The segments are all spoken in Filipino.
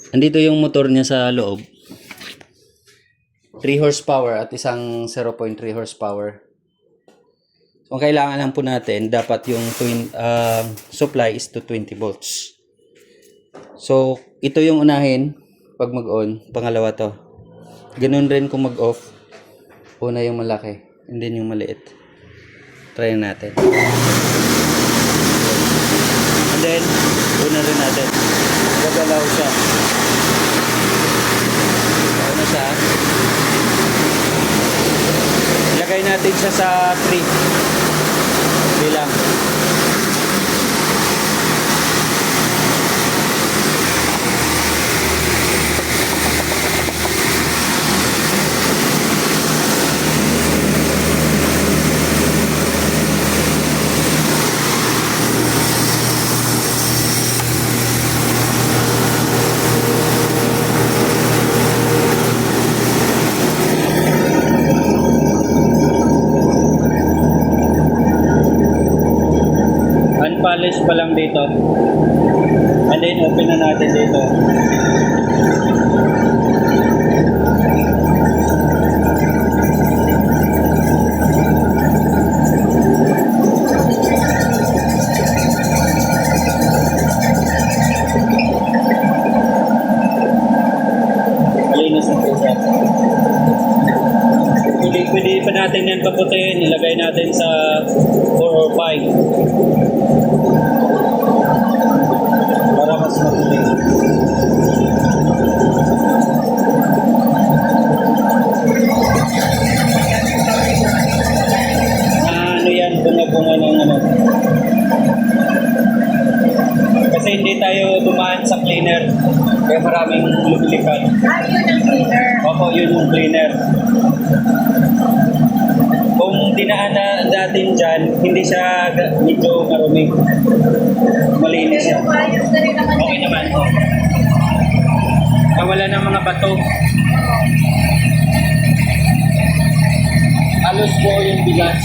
Andito yung motor niya sa loob. 3 horsepower at isang 0.3 horsepower. So, ang kailangan lang po natin, dapat yung supply is to 20 volts. So, ito yung unahin pag mag-on. Pangalawa to. Ganun rin kung mag-off. Una yung malaki, and then yung maliit. Try natin. And then, una rin natin. Gagalaw siya. Ano siya? Ilagay natin siya sa 3. Bilang. Unpolished pa lang dito. And then open na natin dito. Malinis na po siya. Pwede pa natin yan paputin. Ilagay natin sa 4 or 5. Para mas maputi. Ano yan? Bunga-bunga ng ano. Kasi hindi tayo dumaan sa cleaner. Kaya maraming lumilipad. Yun ang cleaner. Opo, yun yung cleaner. Kung dinaan na natin dyan, hindi siya medyo marumi. Malinis siya. Ayos na rin naman. Okay naman. Nawala ng mga bato. Halos po yung bigas.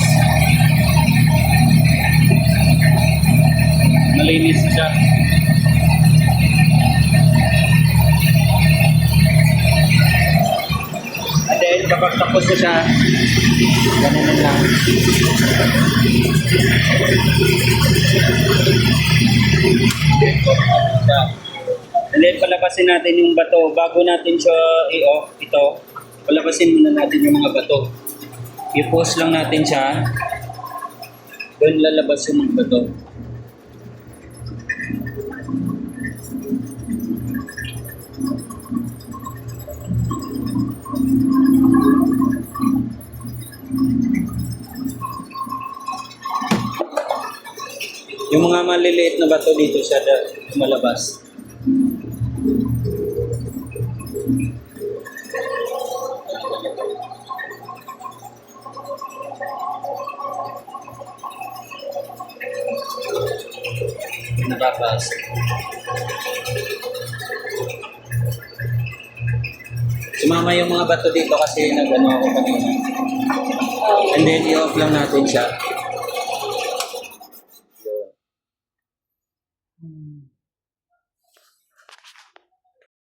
Malinis siya. And then, kapag tapos ko siya, ganun lang. And then, palabasin natin yung bato. Bago natin siya i-off, ito, palabasin muna natin yung mga bato. I-pause lang natin siya. Doon lalabas yung mga bato. Yung mga maliliit na bato dito siya malabas. Nababas. Sumama yung mga bato dito kasi nag-ano ako kanina. And then i-off lang natin siya.